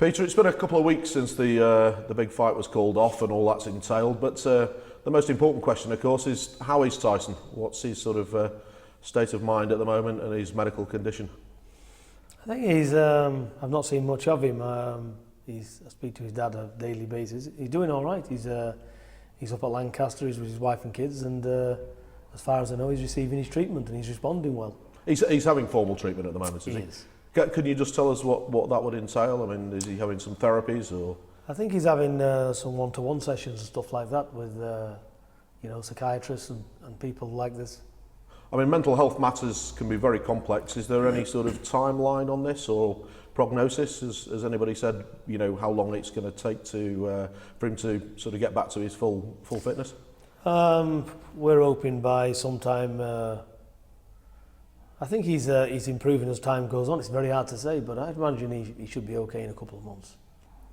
Peter, it's been a couple of weeks since the big fight was called off and all that's entailed, but the most important question, of course, is how is Tyson? What's his sort of state of mind at the moment and his medical condition? I think he's, I've not seen much of him. I speak to his dad on a daily basis. He's doing all right. He's up at Lancaster, he's with his wife and kids, and as far as I know, he's receiving his treatment and he's responding well. He's having formal treatment at the moment, is he? Is. Can you just tell us what that would entail? I mean, is he having some therapies or? I think he's having some one-to-one sessions and stuff like that with, psychiatrists and people like this. I mean, mental health matters can be very complex. Is there any sort of timeline on this or prognosis? Has anybody said, how long it's going to take for him to sort of get back to his full fitness? We're hoping by sometime. I think he's improving as time goes on. It's very hard to say, but I'd imagine he should be okay in a couple of months.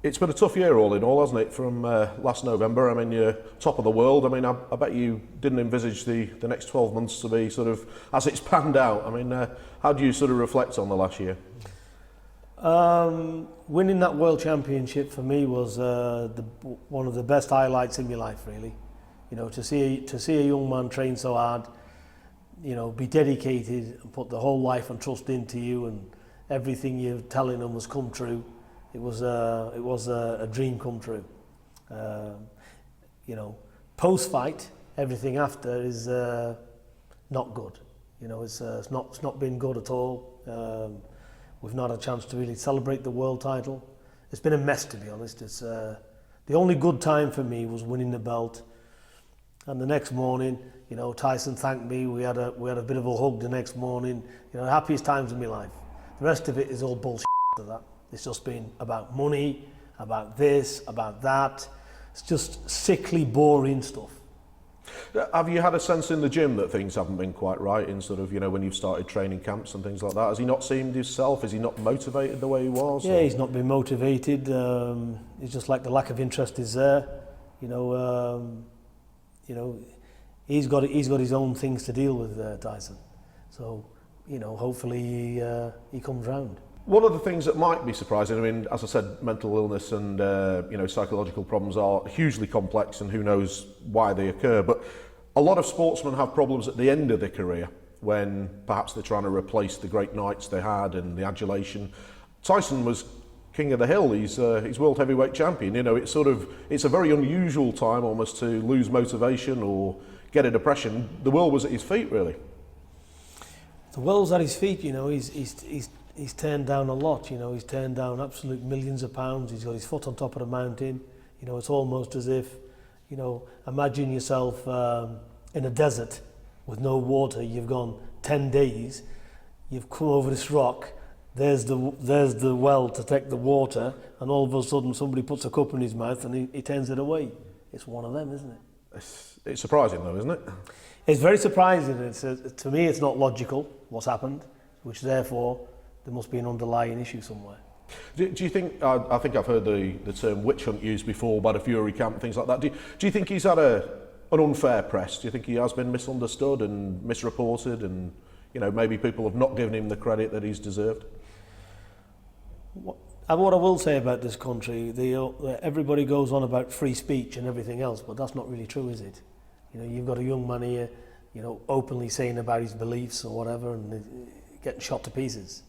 It's been a tough year all in all, hasn't it, from last November? I mean, you're top of the world. I mean, I bet you didn't envisage the next 12 months to be sort of as it's panned out. I mean, how do you sort of reflect on the last year? Winning that World Championship for me was one of the best highlights in my life, really. To see a young man train so hard, be dedicated and put the whole life and trust into you, and everything you're telling them has come true. It was a dream come true. Post fight, everything after is not good. It's not been good at all. We've not had a chance to really celebrate the world title. It's been a mess, to be honest. It's the only good time for me was winning the belt, and the next morning, Tyson thanked me. We had a bit of a hug the next morning. The happiest times of my life. The rest of it is all bullshit after that. It's just been about money, about this, about that. It's just sickly, boring stuff. Have you had a sense in the gym that things haven't been quite right in sort of, when you've started training camps and things like that? Has he not seemed himself? Is he not motivated the way he was? Yeah, he's not been motivated. It's just like the lack of interest is there. He's got his own things to deal with, Tyson. So, hopefully he comes round. One of the things that might be surprising, I mean, as I said, mental illness and psychological problems are hugely complex, and who knows why they occur. But a lot of sportsmen have problems at the end of their career when perhaps they're trying to replace the great nights they had and the adulation. Tyson was king of the hill. He's world heavyweight champion. It's a very unusual time almost to lose motivation or get a depression. The world was at his feet, really. The world's at his feet. He's turned down a lot. He's turned down absolute millions of pounds. He's got his foot on top of the mountain. It's almost as if, imagine yourself in a desert with no water. You've gone 10 days. You've come over this rock. There's the well to take the water, and all of a sudden somebody puts a cup in his mouth and he turns it away. It's one of them, isn't it? It's surprising though, isn't it? It's very surprising. To me, it's not logical what's happened, which therefore there must be an underlying issue somewhere. Do you think, I think I've heard the term witch hunt used before by the Fury camp and things like that. Do you think he's had an unfair press? Do you think he has been misunderstood and misreported, and maybe people have not given him the credit that he's deserved? What I will say about this country, everybody goes on about free speech and everything else, but that's not really true, is it? You've got a young man here, openly saying about his beliefs or whatever, and getting shot to pieces.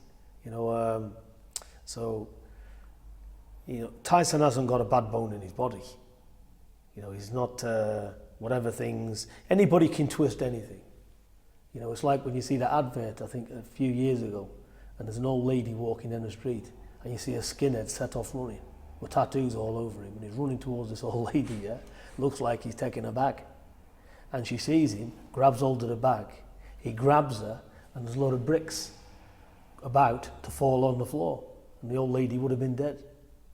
Tyson hasn't got a bad bone in his body. He's not whatever things. Anybody can twist anything. It's like when you see the advert, I think a few years ago, and there's an old lady walking down the street, and you see a skinhead set off running with tattoos all over him, and he's running towards this old lady. Yeah, looks like he's taking her bag, and she sees him, grabs hold of the bag, he grabs her, and there's a load of bricks about to fall on the floor, and the old lady would have been dead.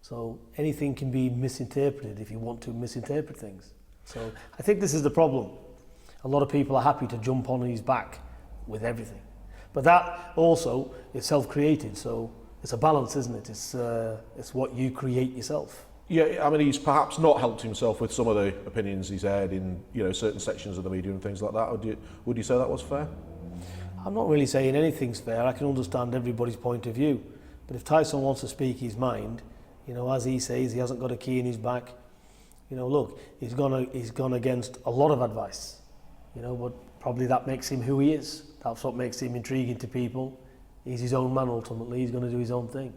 So anything can be misinterpreted if you want to misinterpret things. So I think this is the problem. A lot of people are happy to jump on his back with everything, but that also is self-created. So it's a balance, isn't it? It's what you create yourself. Yeah, I mean, he's perhaps not helped himself with some of the opinions he's aired in certain sections of the media and things like that. Would you say that was fair? I'm not really saying anything's fair. I can understand everybody's point of view, but if Tyson wants to speak his mind, You know, as he says, he hasn't got a key in his back. You know, look, he's gone against a lot of advice. You know, but probably that makes him who he is. That's what makes him intriguing to people. He's his own man ultimately. He's going to do his own thing.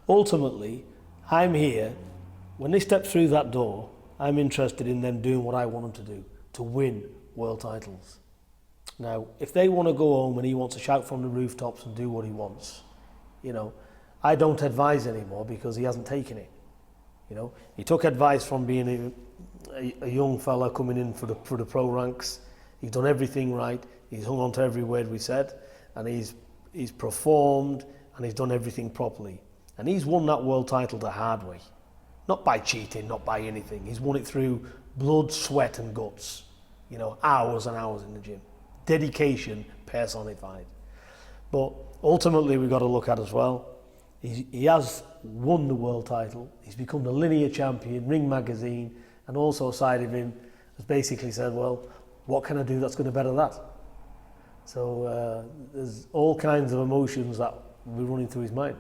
Ultimately, I'm here. When they step through that door, I'm interested in them doing what I want them to do, to win world titles. Now, if they want to go home and he wants to shout from the rooftops and do what he wants, you know, I don't advise anymore because he hasn't taken it. You know, he took advice from being a young fella coming in for the pro ranks. He's done everything right. He's hung on to every word we said, and he's performed and he's done everything properly. And he's won that world title the hard way, not by cheating, not by anything. He's won it through blood, sweat, and guts. You know, hours and hours in the gym, dedication personified. But ultimately, we've got to look at as well. He has won the world title. He's become the linear champion. Ring magazine, and also a side of him has basically said, well, what can I do that's going to better that? So there's all kinds of emotions that will be running through his mind.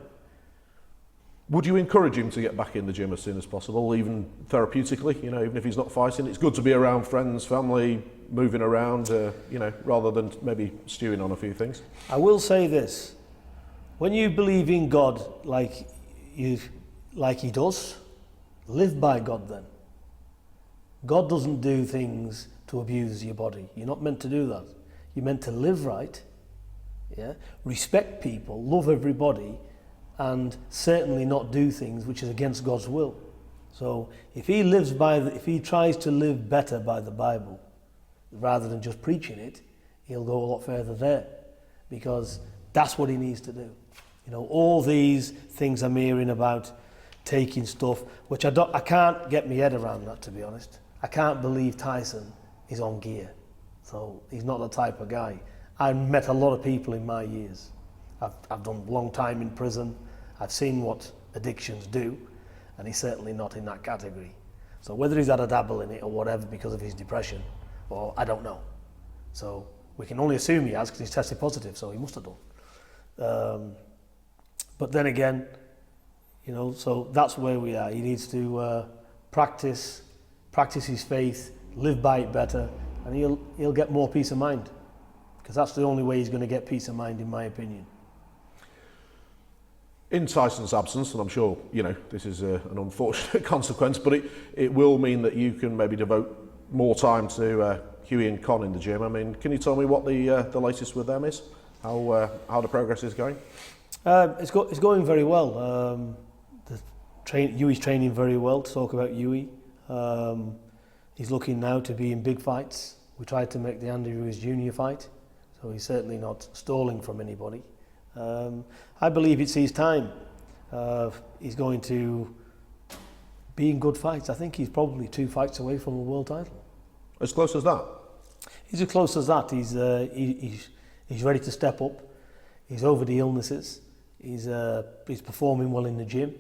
Would you encourage him to get back in the gym as soon as possible, even therapeutically? You know, even if he's not fighting, it's good to be around friends, family, moving around, you know, rather than maybe stewing on a few things. I will say this: when you believe in God like he does, live by God then. God doesn't do things to abuse your body. You're not meant to do that. You're meant to live right, yeah, respect people, love everybody, and certainly not do things which is against God's will. So if he tries to live better by the Bible, rather than just preaching it, he'll go a lot further there, because that's what he needs to do. You know, all these things I'm hearing about taking stuff, which I can't get my head around that, to be honest. I can't believe Tyson is on gear. So he's not the type of guy. I've met a lot of people in my years. I've done a long time in prison. I've seen what addictions do, and he's certainly not in that category. So whether he's had a dabble in it or whatever because of his depression, well, I don't know. So we can only assume he has because he's tested positive, so he must have done. But then again, you know, so that's where we are. He needs to practice his faith, live by it better, and he'll get more peace of mind, because that's the only way he's going to get peace of mind, in my opinion. In Tyson's absence, and I'm sure, you know, this is an unfortunate consequence, but it will mean that you can maybe devote more time to Hughie and Con in the gym. I mean, can you tell me what the latest with them is? How the progress is going? It's going very well. Hughie's training very well. To talk about Hughie, he's looking now to be in big fights. We tried to make the Andy Ruiz Jr. fight, so he's certainly not stalling from anybody. I believe it's his time. He's going to be in good fights. I think he's probably 2 fights away from a world title. As close as that? He's as close as that. He's ready to step up. He's over the illnesses. He's performing well in the gym,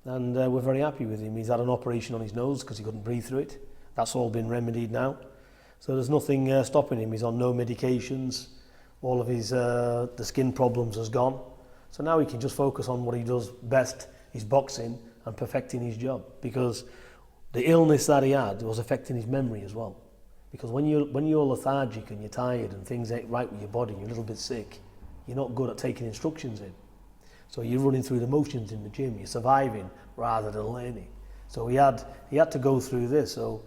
and we're very happy with him. He's had an operation on his nose because he couldn't breathe through it. That's all been remedied now. So there's nothing stopping him. He's on no medications. All of his the skin problems has gone. So now he can just focus on what he does best, his boxing, and perfecting his job. Because the illness that he had was affecting his memory as well. Because when you're lethargic and you're tired and things ain't right with your body, you're a little bit sick, you're not good at taking instructions in. So you're running through the motions in the gym, you're surviving rather than learning. So he had to go through this. So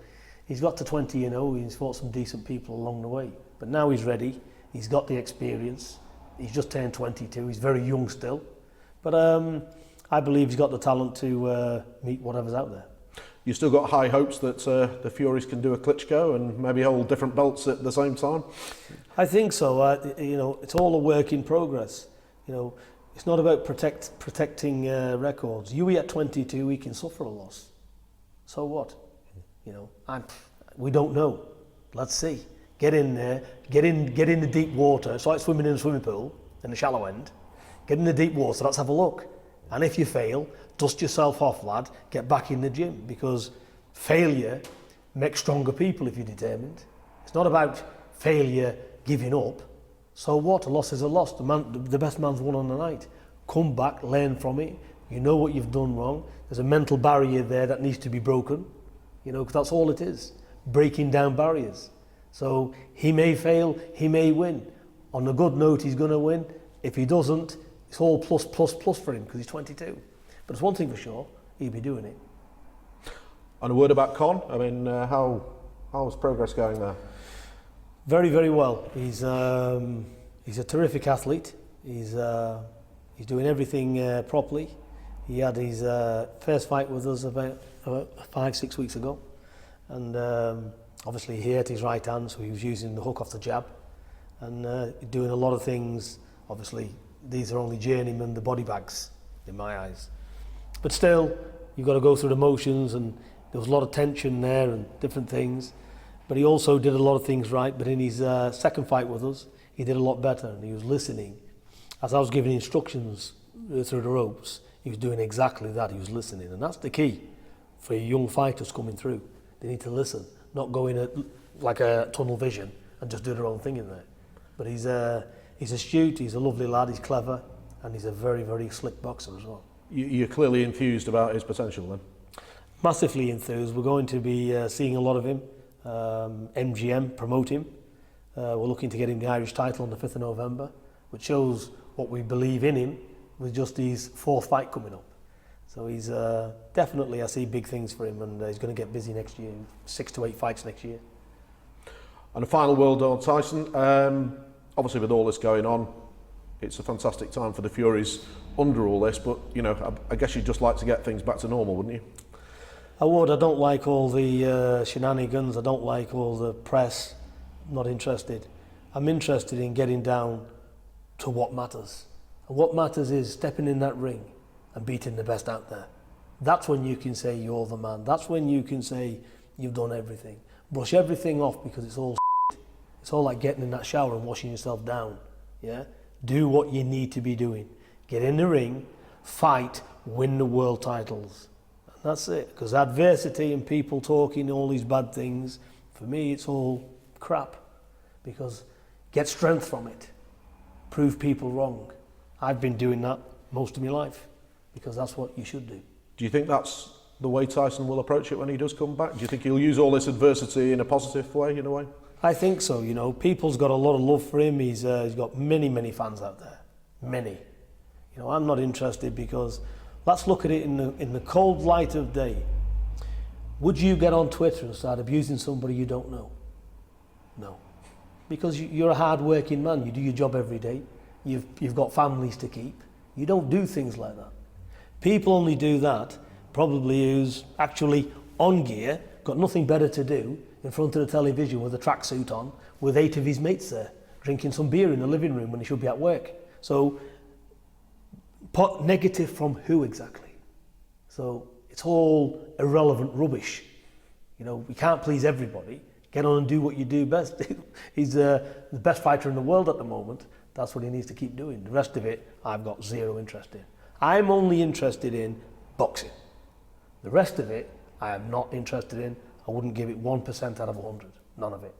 he's got to 20-0, he's fought some decent people along the way. But now he's ready, he's got the experience, he's just turned 22, he's very young still. But I believe he's got the talent to meet whatever's out there. You still got high hopes that the Furies can do a Klitschko and maybe hold different belts at the same time? I think so. You know, it's all a work in progress. You know, it's not about protecting records. Hughie at 22, he can suffer a loss. So what? You know, we don't know. Let's see. Get in there. Get in the deep water. It's like swimming in a swimming pool in the shallow end. Get in the deep water. Let's have a look. And if you fail, dust yourself off, lad. Get back in the gym, because failure makes stronger people if you're determined. It's not about failure giving up. So what? A loss is a loss. The best man's won on the night. Come back, learn from it, You know what you've done wrong. There's a mental barrier there that needs to be broken, you know, because that's all it is, breaking down barriers. So he may fail, he may win. On a good note, he's going to win. If he doesn't, it's all plus, plus, plus for him because he's 22. But it's one thing for sure, he'll be doing it. And a word about Con. I mean, how's progress going there? Very, very well. He's a terrific athlete. He's doing everything properly. He had his first fight with us about 5-6 weeks ago, and obviously he hurt his right hand, so he was using the hook off the jab, and doing a lot of things. Obviously, these are only journeymen, the body bags, in my eyes. But still, you've got to go through the motions, and there was a lot of tension there and different things. But he also did a lot of things right. But in his second fight with us, he did a lot better, and he was listening. As I was giving instructions through the ropes, he was doing exactly that. He was listening, and that's the key for young fighters coming through. They need to listen, not go in like a tunnel vision and just do their own thing in there. But he's astute, he's a lovely lad, he's clever, and he's a very, very slick boxer as well. You're clearly enthused about his potential then? Massively enthused. We're going to be seeing a lot of him. MGM promote him. We're looking to get him the Irish title on the 5th of November, which shows what we believe in him with just his 4th fight coming up. So he's definitely, I see big things for him, and he's going to get busy next year, 6 to 8 fights next year. And a final word on Tyson. Obviously with all this going on, it's a fantastic time for the Furies under all this, but you know, I guess you'd just like to get things back to normal, wouldn't you? I would. I don't like all the shenanigans. I don't like all the press. I'm not interested. I'm interested in getting down to what matters. And what matters is stepping in that ring and beating the best out there. That's when you can say you're the man. That's when you can say you've done everything. Brush everything off because it's all shit. It's all like getting in that shower and washing yourself down. Yeah? Do what you need to be doing. Get in the ring, fight, win the world titles. And that's it. Because adversity and people talking all these bad things, for me it's all crap. Because get strength from it. Prove people wrong. I've been doing that most of my life because that's what you should do. Do you think that's the way Tyson will approach it when he does come back? Do you think he'll use all this adversity in a positive way, in a way? I think so. You know, people's got a lot of love for him. He's got many, many fans out there. Many. You know, I'm not interested because let's look at it in the cold light of day. Would you get on Twitter and start abusing somebody you don't know? No. Because you're a hard-working man. You do your job every day. You've got families to keep. You don't do things like that. People only do that probably who's actually on gear, got nothing better to do in front of the television with a tracksuit on, with 8 of his mates there, drinking some beer in the living room when he should be at work. So, negative from who exactly? So, it's all irrelevant rubbish. You know, we can't please everybody. Get on and do what you do best. He's the best fighter in the world at the moment. That's what he needs to keep doing. The rest of it, I've got zero interest in. I'm only interested in boxing. The rest of it, I am not interested in. I wouldn't give it 1% out of 100. None of it.